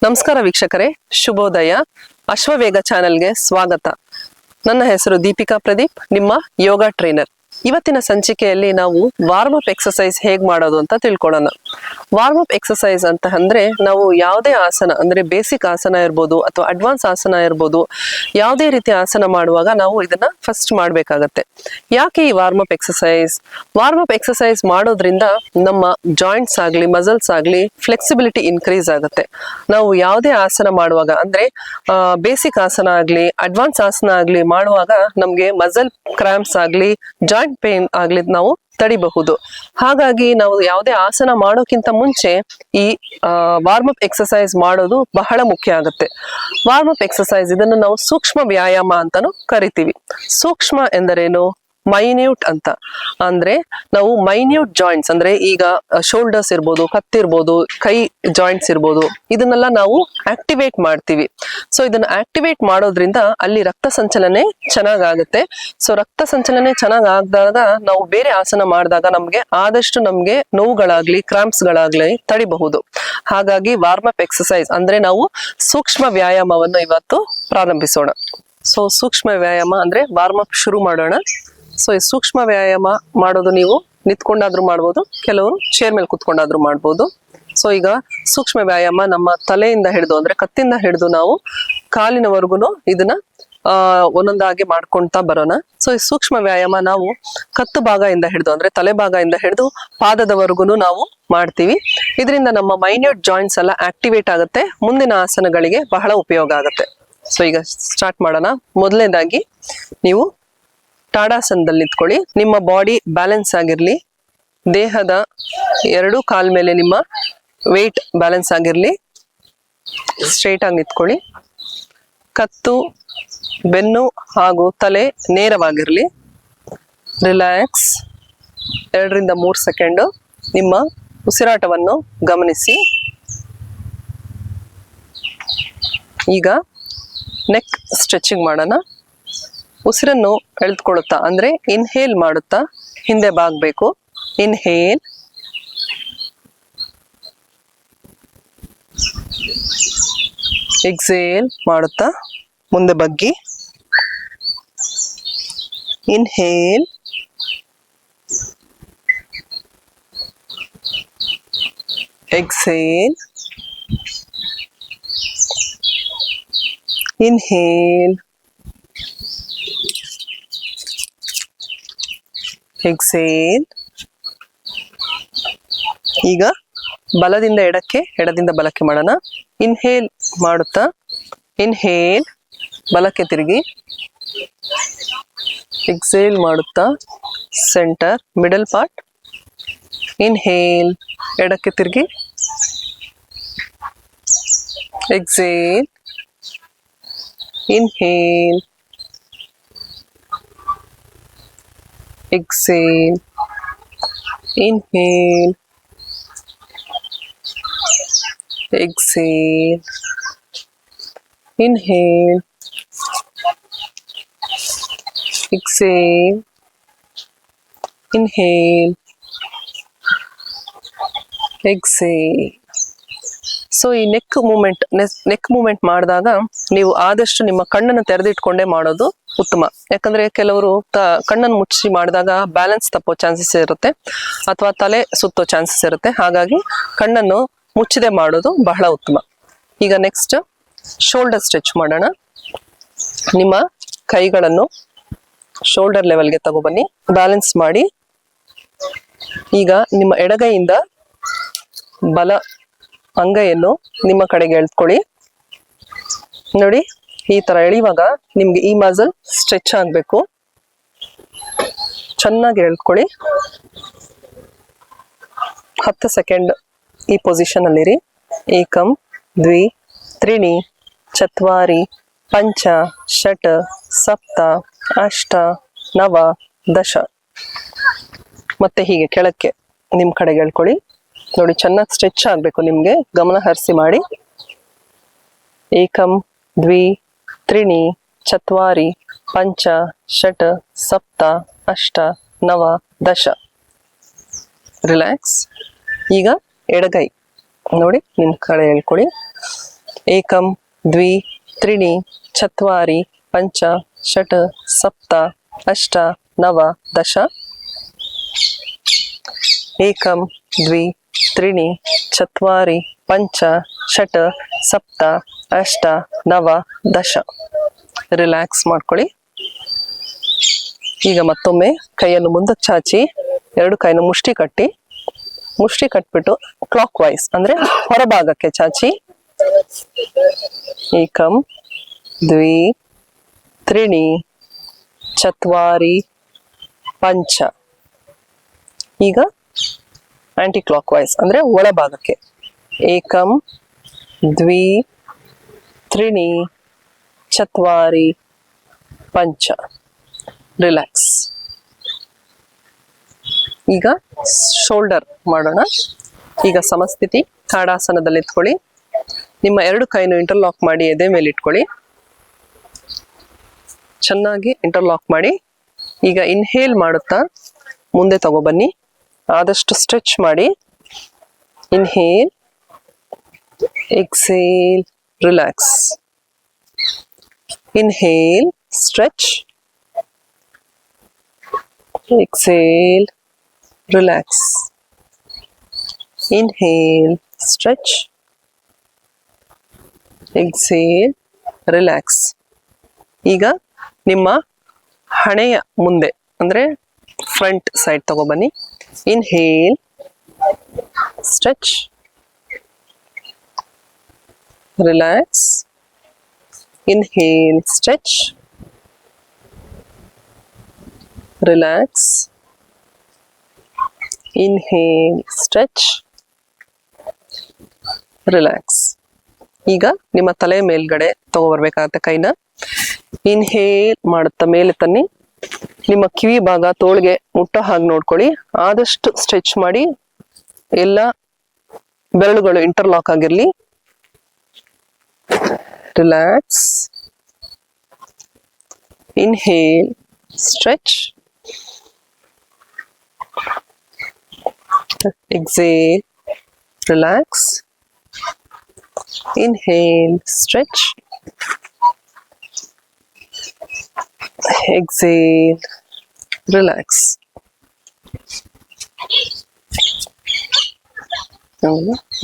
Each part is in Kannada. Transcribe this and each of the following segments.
ನಮಸ್ಕಾರ ವೀಕ್ಷಕರೇ, ಶುಭೋದಯ. ಅಶ್ವವೇಗ ಚಾನೆಲ್ಗೆ ಸ್ವಾಗತ. ನನ್ನ ಹೆಸರು ದೀಪಿಕಾ ಪ್ರದೀಪ್, ನಿಮ್ಮ ಯೋಗ ಟ್ರೈನರ್. ಇವತ್ತಿನ ಸಂಚಿಕೆಯಲ್ಲಿ ನಾವು ವಾರ್ಮ್ ಅಪ್ ಎಕ್ಸರ್ಸೈಸ್ ಹೇಗ್ ಮಾಡೋದು ಅಂತ ತಿಳ್ಕೊಳ್ಳೋಣ. ವಾರ್ಮ್ ಅಪ್ ಎಕ್ಸರ್ಸೈಸ್ ಅಂತ ಅಂದ್ರೆ ನಾವು ಯಾವುದೇ ಆಸನ ಅಂದ್ರೆ ಬೇಸಿಕ್ ಆಸನ ಇರ್ಬೋದು ಅಥವಾ ಅಡ್ವಾನ್ಸ್ ಆಸನ ಇರ್ಬೋದು, ಯಾವುದೇ ರೀತಿ ಆಸನ ಮಾಡುವಾಗ ನಾವು ಇದನ್ನ ಫಸ್ಟ್ ಮಾಡ್ಬೇಕಾಗತ್ತೆ. ಯಾಕೆ ಈ warm up exercise? Warm up exercise ಮಾಡೋದ್ರಿಂದ ನಮ್ಮ ಜಾಯಿಂಟ್ಸ್ ಆಗ್ಲಿ ಮಸಲ್ಸ್ ಆಗ್ಲಿ ಫ್ಲೆಕ್ಸಿಬಿಲಿಟಿ ಇನ್ಕ್ರೀಸ್ ಆಗುತ್ತೆ. ನಾವು ಯಾವುದೇ ಆಸನ ಮಾಡುವಾಗ ಅಂದ್ರೆ ಬೇಸಿಕ್ ಆಸನ ಆಗ್ಲಿ ಅಡ್ವಾನ್ಸ್ ಆಸನ ಆಗ್ಲಿ ಮಾಡುವಾಗ ನಮ್ಗೆ ಮಸಲ್ ಕ್ರಾಂಪ್ಸ್ ಆಗ್ಲಿ ಜಾಯಿಂಟ್ ಪೇನ್ ಆಗ್ಲಿ ನಾವು ತಡಿಬಹುದು. ಹಾಗಾಗಿ ನಾವು ಯಾವುದೇ ಆಸನ ಮಾಡೋಕ್ಕಿಂತ ಮುಂಚೆ ಈ ವಾರ್ಮ್ ಅಪ್ ಎಕ್ಸರ್ಸೈಸ್ ಮಾಡೋದು ಬಹಳ ಮುಖ್ಯ ಆಗುತ್ತೆ. ವಾರ್ಮ್ ಅಪ್ ಎಕ್ಸರ್ಸೈಸ್ ಇದನ್ನು ನಾವು ಸೂಕ್ಷ್ಮ ವ್ಯಾಯಾಮ ಅಂತಾನು ಕರಿತೀವಿ. ಸೂಕ್ಷ್ಮ ಎಂದರೇನು? ಮೈನ್ಯೂಟ್ ಅಂತ ಅಂದ್ರೆ ನಾವು ಮೈನ್ಯೂಟ್ ಜಾಯಿಂಟ್ಸ್ ಅಂದ್ರೆ ಈಗ ಶೋಲ್ಡರ್ಸ್ ಇರ್ಬೋದು, ಕತ್ತಿರ್ಬೋದು, ಕೈ ಜಾಯಿಂಟ್ಸ್ ಇರ್ಬೋದು, ಇದನ್ನೆಲ್ಲ ನಾವು ಆಕ್ಟಿವೇಟ್ ಮಾಡ್ತೀವಿ. ಸೊ ಇದನ್ನ ಆಕ್ಟಿವೇಟ್ ಮಾಡೋದ್ರಿಂದ ಅಲ್ಲಿ ರಕ್ತ ಸಂಚಲನೆ ಚೆನ್ನಾಗಾಗುತ್ತೆ. ಸೊ ರಕ್ತ ಸಂಚಲನೆ ಚೆನ್ನಾಗ್ ಆಗದಾಗ ನಾವು ಬೇರೆ ಆಸನ ಮಾಡಿದಾಗ ಆದಷ್ಟು ನಮ್ಗೆ ನೋವುಗಳಾಗ್ಲಿ ಕ್ರಾಂಪ್ಸ್ ಗಳಾಗ್ಲಿ ತಡಿಬಹುದು. ಹಾಗಾಗಿ ವಾರ್ಮ್ ಅಪ್ ಎಕ್ಸರ್ಸೈಸ್ ಅಂದ್ರೆ ನಾವು ಸೂಕ್ಷ್ಮ ವ್ಯಾಯಾಮವನ್ನು ಇವತ್ತು ಪ್ರಾರಂಭಿಸೋಣ. ಸೊ ಸೂಕ್ಷ್ಮ ವ್ಯಾಯಾಮ ಅಂದ್ರೆ ವಾರ್ಮ್ ಅಪ್ ಶುರು ಮಾಡೋಣ. ಸೊ ಈ ಸೂಕ್ಷ್ಮ ವ್ಯಾಯಾಮ ಮಾಡೋದು ನೀವು ನಿಂತ್ಕೊಂಡಾದ್ರೂ ಮಾಡ್ಬೋದು, ಕೆಲವರು ಚೇರ್ ಮೇಲೆ ಕುತ್ಕೊಂಡಾದ್ರೂ ಮಾಡ್ಬೋದು. ಸೊ ಈಗ ಸೂಕ್ಷ್ಮ ವ್ಯಾಯಾಮ ನಮ್ಮ ತಲೆಯಿಂದ ಹಿಡಿದು ಅಂದ್ರೆ ಕತ್ತಿಂದ ಹಿಡಿದು ನಾವು ಕಾಲಿನವರೆಗೂ ಇದನ್ನ ಒಂದೊಂದಾಗಿ ಮಾಡ್ಕೊಂತಾ ಬರೋಣ. ಸೊ ಈ ಸೂಕ್ಷ್ಮ ವ್ಯಾಯಾಮ ನಾವು ಕತ್ತು ಭಾಗದಿಂದ ಹಿಡಿದು ಅಂದ್ರೆ ತಲೆ ಭಾಗದಿಂದ ಹಿಡಿದು ಪಾದದವರೆಗೂ ನಾವು ಮಾಡ್ತೀವಿ. ಇದರಿಂದ ನಮ್ಮ ಮೈನ್ಯೂಟ್ ಜಾಯಿಂಟ್ಸ್ ಎಲ್ಲ ಆಕ್ಟಿವೇಟ್ ಆಗುತ್ತೆ, ಮುಂದಿನ ಆಸನಗಳಿಗೆ ಬಹಳ ಉಪಯೋಗ ಆಗುತ್ತೆ. ಸೊ ಈಗ ಸ್ಟಾರ್ಟ್ ಮಾಡೋಣ. ಮೊದಲನೇದಾಗಿ ನೀವು ತಾಡಾಸನದಲ್ಲಿ ನಿಂತ್ಕೊಳ್ಳಿ. ನಿಮ್ಮ ಬಾಡಿ ಬ್ಯಾಲೆನ್ಸ್ ಆಗಿರ್ಲಿ, ದೇಹದ ಎರಡೂ ಕಾಲ್ ಮೇಲೆ ನಿಮ್ಮ ವೇಟ್ ಬ್ಯಾಲೆನ್ಸ್ ಆಗಿರ್ಲಿ. ಸ್ಟ್ರೈಟ್ ಆಗಿ ನಿಂತ್ಕೊಳ್ಳಿ. ಕತ್ತು, ಬೆನ್ನು ಹಾಗೂ ತಲೆ ನೇರವಾಗಿರ್ಲಿ. ರಿಲ್ಯಾಕ್ಸ್. 2 ರಿಂದ 3 ಸೆಕೆಂಡು ನಿಮ್ಮ ಉಸಿರಾಟವನ್ನು ಗಮನಿಸಿ. ಈಗ ನೆಕ್ ಸ್ಟ್ರೆಚಿಂಗ್ ಮಾಡೋಣ. ಉಸಿರನ್ನು ಎಳೆದುಕೊಳ್ಳುತ್ತಾ ಅಂದ್ರೆ ಇನ್ಹೇಲ್ ಮಾಡುತ್ತಾ ಹಿಂದೆ ಬಾಗಬೇಕು. ಇನ್ಹೇಲ್, ಎಕ್ಸೇಲ್ ಮಾಡುತ್ತಾ ಮುಂದೆ ಬಗ್ಗಿ. Inhale, exhale, inhale, exhale. ಈಗ ಬಲದಿಂದ ಎಡಕ್ಕೆ, ಎಡದಿಂದ ಬಲಕ್ಕೆ ಮಾಡೋಣ. ಇನ್ಹೇಲ್ ಮಾಡುತ್ತಾ ಇನ್ಹೇಲ್ ಬಲಕ್ಕೆ ತಿರುಗಿ. ಎಕ್ಸೇಲ್ ಮಾಡುತ್ತಾ ಸೆಂಟರ್ ಮಿಡಲ್ ಪಾರ್ಟ್. ಇನ್ಹೇಲ್ ಎಡಕ್ಕೆ ತಿರುಗಿ. Exhale, inhale, exhale, inhale, exhale, inhale, exhale, inhale, exhale. So ಈ ನೆಕ್ ಮೂಮೆಂಟ್ ಮಾಡಿದಾಗ ನೀವು ಆದಷ್ಟು ನಿಮ್ಮ ಕಣ್ಣನ್ನು ತೆರೆದಿಟ್ಕೊಂಡೇ ಮಾಡೋದು ಉತ್ತಮ. ಯಾಕಂದ್ರೆ ಕೆಲವರು ಕಣ್ಣನ್ನು ಮುಚ್ಚಿ ಮಾಡಿದಾಗ ಬ್ಯಾಲೆನ್ಸ್ ತಪ್ಪೋ ಚಾನ್ಸಸ್ ಇರುತ್ತೆ ಅಥವಾ ತಲೆ ಸುತ್ತೋ ಚಾನ್ಸಸ್ ಇರುತ್ತೆ. ಹಾಗಾಗಿ ಕಣ್ಣನ್ನು ಮುಚ್ಚದೆ ಮಾಡೋದು ಬಹಳ ಉತ್ತಮ. ಈಗ ನೆಕ್ಸ್ಟ್ ಶೋಲ್ಡರ್ ಸ್ಟ್ರೆಚ್ ಮಾಡೋಣ. ನಿಮ್ಮ ಕೈಗಳನ್ನು ಶೋಲ್ಡರ್ ಲೆವೆಲ್ಗೆ ತಗೊಬನ್ನಿ, ಬ್ಯಾಲೆನ್ಸ್ ಮಾಡಿ. ಈಗ ನಿಮ್ಮ ಎಡಗೈಯಿಂದ ಬಲ ಅಂಗೈಯನ್ನು ನಿಮ್ಮ ಕಡೆಗೆ ಎಳ್ಕೊಳ್ಳಿ. ನೋಡಿ, ಈ ತರ ಎಳೆಯುವಾಗ ನಿಮ್ಗೆ ಈ ಮಸಲ್ ಸ್ಟ್ರೆಚ್ ಆಗ್ಬೇಕು. ಚೆನ್ನಾಗಿ ಎಳ್ಕೊಳ್ಳಿ. 10 ಸೆಕೆಂಡ್ ಈ ಪೊಸಿಷನ್ ಅಲ್ಲಿರಿ. ಏಕಂ, ದ್ವಿ, ತ್ರಿಣಿ, ಚತ್ವಾರಿ, ಪಂಚ, ಷಟ್, ಸಪ್ತ, ಅಷ್ಟ, ನವ, ದಶ. ಮತ್ತೆ ಹೀಗೆ ಕೆಳಕ್ಕೆ ನಿಮ್ ಕಡೆಗೆ ಎಳ್ಕೊಳ್ಳಿ. ನೋಡಿ, ಚೆನ್ನಾಗಿ ಸ್ಟ್ರೆಚ್ ಆಗ್ಬೇಕು, ನಿಮ್ಗೆ ಗಮನ ಹರಿಸಿ ಮಾಡಿ. ಏಕಂ, ದ್ವಿ, ತ್ರಿಣಿ, ಚತ್ವಾರಿ, ಪಂಚ, ಷಟ್, ಸಪ್ತ, ಅಷ್ಟ, ನವ, ದಶ. ರಿಲ್ಯಾಕ್ಸ್. ಈಗ ಎಡಗೈ ನೋಡಿ ನಿಮ್ ಕಡೆ ಹೇಳ್ಕೊಳ್ಳಿ. ಏಕಂ ದ್ವಿ ತ್ರೀಣಿ ಚತ್ವಾರಿ ಪಂಚ ಷಟ್ ಸಪ್ತ ಅಷ್ಟ ನವ ದಶ. ಏಕಂ ದ್ವಿ ತ್ರೀಣಿ ಚತ್ವಾರಿ ಪಂಚ ಷಟ್ ಸಪ್ತ ಅಷ್ಟ ನವ ದಶ. ರಿಲ್ಯಾಕ್ಸ್ ಮಾಡ್ಕೊಳ್ಳಿ. ಈಗ ಮತ್ತೊಮ್ಮೆ ಕೈಯನ್ನು ಮುಂದಕ್ಕೆ ಚಾಚಿ ಎರಡು ಕೈನ ಮುಷ್ಟಿ ಕಟ್ಬಿಟ್ಟು ಕ್ಲಾಕ್ ವೈಸ್ ಅಂದ್ರೆ ಹೊರಭಾಗಕ್ಕೆ ಚಾಚಿ. ಏಕಂ ದ್ವಿ ತ್ರೀಣಿ ಚತ್ವಾರಿ ಪಂಚ. ಈಗ ಆಂಟಿ ಕ್ಲಾಕ್ ವೈಸ್ ಅಂದ್ರೆ ಒಳಭಾಗಕ್ಕೆ. ಏಕಂ ದ್ವಿ ತ್ರೀಣಿ ಚತ್ವಾರಿ ಪಂಚ. ರಿಲ್ಯಾಕ್ಸ್. ಈಗ ಶೋಲ್ಡರ್ ಮಾಡೋಣ. ಈಗ ಸಮಸ್ಥಿತಿ ತಾಡಾಸನದಲ್ಲಿ ಇಟ್ಕೊಳ್ಳಿ. ನಿಮ್ಮ ಎರಡು ಕೈನು ಇಂಟರ್ಲಾಕ್ ಮಾಡಿ ಎದೆ ಮೇಲೆ ಇಟ್ಕೊಳ್ಳಿ. ಚೆನ್ನಾಗಿ ಇಂಟರ್ಲಾಕ್ ಮಾಡಿ. ಈಗ ಇನ್ಹೇಲ್ ಮಾಡುತ್ತಾ ಮುಂದೆ ತಗೊಬನ್ನಿ. ಆದಷ್ಟು ಸ್ಟ್ರೆಚ್ ಮಾಡಿ. Inhale, exhale, relax. Inhale, stretch, exhale, relax. Inhale, stretch, exhale, relax. ಈಗ ನಿಮ್ಮ ಹಣೆಯ ಮುಂದೆ ಅಂದ್ರೆ ಫ್ರಂಟ್ ಸೈಡ್ ತಗೊಬನ್ನಿ. Inhale, stretch, relax. Inhale, stretch, relax. Inhale, stretch, relax. ಈಗ ನಿಮ್ಮ ತಲೆ ಮೇಲ್ಗಡೆ ತಗೋಬರ್ಬೇಕಾಗತ್ತೆ ಕೈನ. ಇನ್ಹೇಲ್ ಮಾಡುತ್ತಾ ಮೇಲೆ ತನ್ನಿ. ನಿಮ್ಮ ಕಿವಿ ಭಾಗ ತೋಳ್ಗೆ ಮುಟ್ಟೋ ಹಾಗೆ ನೋಡ್ಕೊಳ್ಳಿ. ಆದಷ್ಟು ಸ್ಟ್ರೆಚ್ ಮಾಡಿ. ಎಲ್ಲ ಬೆರಳುಗಳು ಇಂಟರ್ಲಾಕ್ ಆಗಿರ್ಲಿ. Relax. Inhale, stretch, exhale, relax. Inhale, stretch, exhale, relax.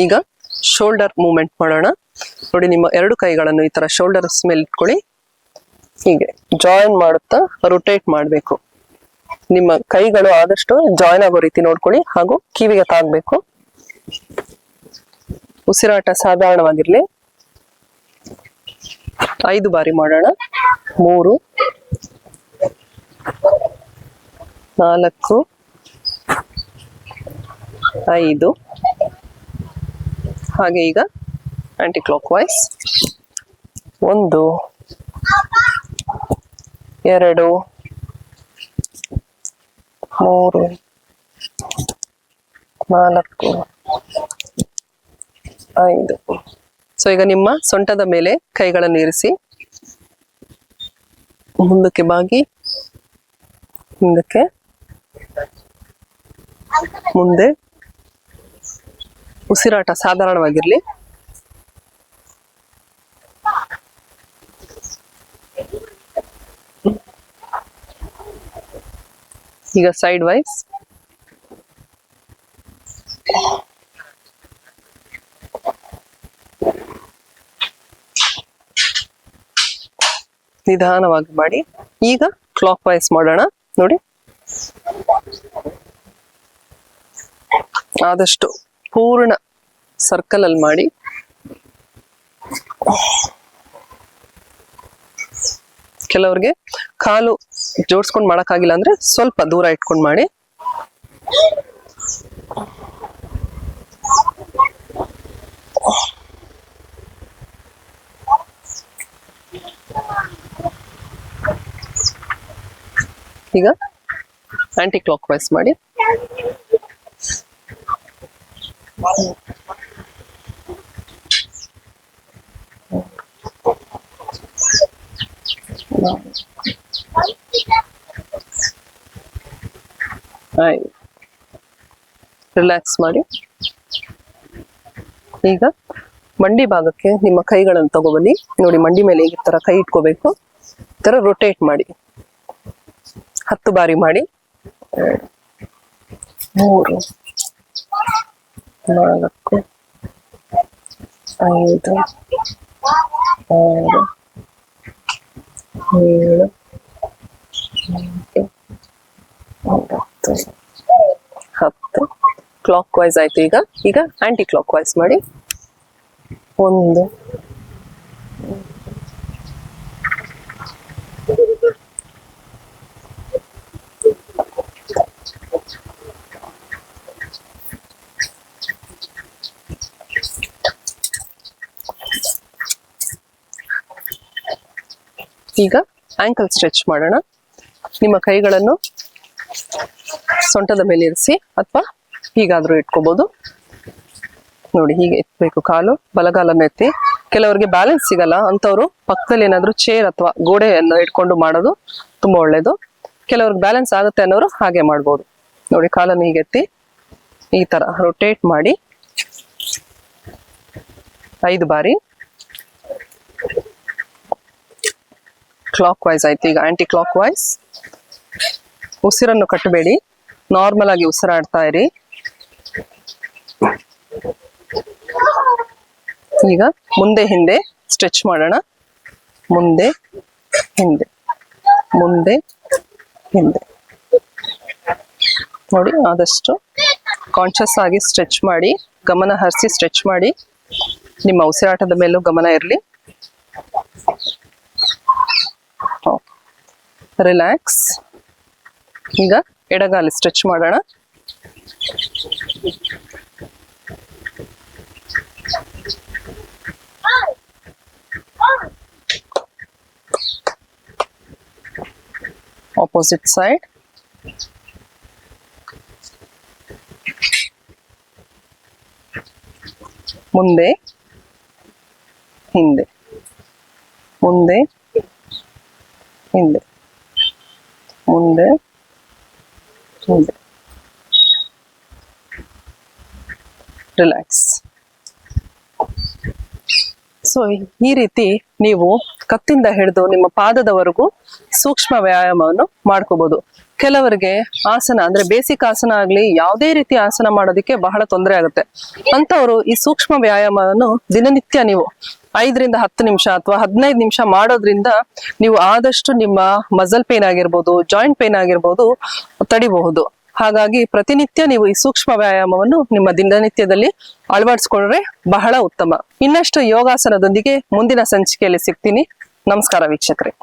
ಈಗ ಶೋಲ್ಡರ್ ಮೂವ್ಮೆಂಟ್ ಮಾಡೋಣ. ನೋಡಿ, ನಿಮ್ಮ ಎರಡು ಕೈಗಳನ್ನು ಈ ತರ ಶೋಲ್ಡರ್ಸ್ ಮೇಲೆ ಇಟ್ಕೊಳ್ಳಿ. ಹೀಗೆ ಜಾಯಿನ್ ಮಾಡುತ್ತಾ ರೊಟೇಟ್ ಮಾಡಬೇಕು. ನಿಮ್ಮ ಕೈಗಳು ಆದಷ್ಟು ಜಾಯಿನ್ ಆಗೋ ರೀತಿ ನೋಡ್ಕೊಳ್ಳಿ. ಹಾಗೂ ಕಿವಿಗೆ ತಾಗಬೇಕು. ಉಸಿರಾಟ ಸಾಧಾರಣವಾಗಿರ್ಲಿ. 5 ಬಾರಿ ಮಾಡೋಣ. 3 4 5. ಹಾಗೆ ಈಗ ಆಂಟಿ ಕ್ಲಾಕ್ ವೈಸ್. 1 2 3 4 5. ಸೊ ಈಗ ನಿಮ್ಮ ಸೊಂಟದ ಮೇಲೆ ಕೈಗಳನ್ನು ಇರಿಸಿ ಮುಂದಕ್ಕೆ ಬಾಗಿ, ಹಿಂದಕ್ಕೆ, ಮುಂದೆ. ಉಸಿರಾಟ ಸಾಧಾರಣವಾಗಿರ್ಲಿ. ಈಗ ಸೈಡ್ ವೈಸ್. ನಿಧಾನವಾಗಿ ಮಾಡಿ. ಈಗ ಕ್ಲಾಕ್ ವೈಸ್ ಮಾಡೋಣ. ನೋಡಿ, ಆದಷ್ಟು ಪೂರ್ಣ ಸರ್ಕಲ್ ಅಲ್ಲಿ ಮಾಡಿ. ಕೆಲವ್ರಿಗೆ ಕಾಲು ಜೋಡಿಸ್ಕೊಂಡು ಮಾಡಕ್ಕಾಗಿಲ್ಲ ಅಂದ್ರೆ ಸ್ವಲ್ಪ ದೂರ ಇಟ್ಕೊಂಡು ಮಾಡಿ. ಈಗ ಆಂಟಿ ಕ್ಲಾಕ್ ವೈಸ್ ಮಾಡಿ. ರಿಲ್ಯಾಕ್ಸ್ ಮಾಡಿ. ಈಗ ಮಂಡಿ ಭಾಗಕ್ಕೆ ನಿಮ್ಮ ಕೈಗಳನ್ನು ತಗೊಬನ್ನಿ. ನೋಡಿ, ಮಂಡಿ ಮೇಲೆ ಈ ತರ ಕೈ ಇಟ್ಕೋಬೇಕು. ಈ ತರ ರೊಟೇಟ್ ಮಾಡಿ 10 ಬಾರಿ ಮಾಡಿ. 3 4 5 6 7 8 9 10 ಕ್ಲಾಕ್ ವೈಸ್ ಆಯ್ತು. ಈಗ ಆಂಟಿ ಕ್ಲಾಕ್ ವೈಸ್ ಮಾಡಿ. 1 ಈಗ ಆಂಕಲ್ ಸ್ಟ್ರೆಚ್ ಮಾಡೋಣ. ನಿಮ್ಮ ಕೈಗಳನ್ನು ಸೊಂಟದ ಮೇಲೆ ಇರಿಸಿ ಅಥವಾ ಹೀಗಾದ್ರೂ ಇಟ್ಕೋಬಹುದು. ನೋಡಿ, ಹೀಗೆ ಎತ್ತಬೇಕು. ಕಾಲು ಬಲಗಾಲನ್ನು ಎತ್ತಿ. ಕೆಲವರಿಗೆ ಬ್ಯಾಲೆನ್ಸ್ ಸಿಗಲ್ಲ ಅಂತವ್ರು ಪಕ್ಕದಲ್ಲಿ ಏನಾದ್ರು ಚೇರ್ ಅಥವಾ ಗೋಡೆಯನ್ನು ಇಟ್ಕೊಂಡು ಮಾಡೋದು ತುಂಬಾ ಒಳ್ಳೇದು. ಕೆಲವ್ರಿಗೆ ಬ್ಯಾಲೆನ್ಸ್ ಆಗುತ್ತೆ ಅನ್ನೋರು ಹಾಗೆ ಮಾಡ್ಬೋದು. ನೋಡಿ, ಕಾಲನ್ನು ಹೀಗೆ ಎತ್ತಿ ಈ ತರ ರೊಟೇಟ್ ಮಾಡಿ 5 ಬಾರಿ. ಕ್ಲಾಕ್ ವೈಸ್ ಆಯ್ತು. ಈಗ ಆಂಟಿ ಕ್ಲಾಕ್ ವೈಸ್. ಉಸಿರನ್ನು ಕಟ್ಟಬೇಡಿ, ನಾರ್ಮಲ್ ಆಗಿ ಉಸಿರಾಡ್ತಾ ಇರಿ. ಈಗ ಮುಂದೆ ಹಿಂದೆ ಸ್ಟ್ರೆಚ್ ಮಾಡೋಣ. ಮುಂದೆ ಹಿಂದೆ, ಮುಂದೆ ಹಿಂದೆ. ನೋಡಿ, ಆದಷ್ಟು ಕಾನ್ಶಿಯಸ್ ಆಗಿ ಸ್ಟ್ರೆಚ್ ಮಾಡಿ, ಗಮನ ಹರಿಸಿ ಸ್ಟ್ರೆಚ್ ಮಾಡಿ. ನಿಮ್ಮ ಉಸಿರಾಟದ ಮೇಲೂ ಗಮನ ಇರಲಿ. ರಿಲ್ಯಾಕ್ಸ್. ಈಗ ಎಡಗಾಲಿ ಸ್ಟ್ರೆಚ್ ಮಾಡೋಣ. Opposite side. ಮುಂದೆ ಹಿಂದೆ, ಮುಂದೆ ಹಿಂದೆ, ಮುಂದೆ ಹಿಂದೆ. ರಿಲ್ಯಾಕ್ಸ್. ಸೊ ಈ ರೀತಿ ನೀವು ಕತ್ತಿಂದ ಹಿಡಿದು ನಿಮ್ಮ ಪಾದದವರೆಗೂ ಸೂಕ್ಷ್ಮ ವ್ಯಾಯಾಮವನ್ನು ಮಾಡ್ಕೋಬಹುದು. ಕೆಲವರಿಗೆ ಆಸನ ಅಂದ್ರೆ ಬೇಸಿಕ್ ಆಸನ ಆಗ್ಲಿ, ಯಾವುದೇ ರೀತಿ ಆಸನ ಮಾಡೋದಕ್ಕೆ ಬಹಳ ತೊಂದರೆ ಆಗುತ್ತೆ. ಅಂತವರು ಈ ಸೂಕ್ಷ್ಮ ವ್ಯಾಯಾಮವನ್ನು ದಿನನಿತ್ಯ ನೀವು 5 ರಿಂದ 10 ನಿಮಿಷ ಅಥವಾ 15 ನಿಮಿಷ ಮಾಡೋದ್ರಿಂದ ನೀವು ಆದಷ್ಟು ನಿಮ್ಮ ಮಸಲ್ ಪೇನ್ ಆಗಿರ್ಬೋದು, ಜಾಯಿಂಟ್ ಪೇನ್ ಆಗಿರ್ಬೋದು ತಡಿಬಹುದು. ಹಾಗಾಗಿ ಪ್ರತಿನಿತ್ಯ ನೀವು ಈ ಸೂಕ್ಷ್ಮ ವ್ಯಾಯಾಮವನ್ನು ನಿಮ್ಮ ದಿನನಿತ್ಯದಲ್ಲಿ ಅಳವಡಿಸ್ಕೊಂಡ್ರೆ ಬಹಳ ಉತ್ತಮ. ಇನ್ನಷ್ಟು ಯೋಗಾಸನದೊಂದಿಗೆ ಮುಂದಿನ ಸಂಚಿಕೆಯಲ್ಲಿ ಸಿಗ್ತೀನಿ. ನಮಸ್ಕಾರ ವೀಕ್ಷಕರೇ.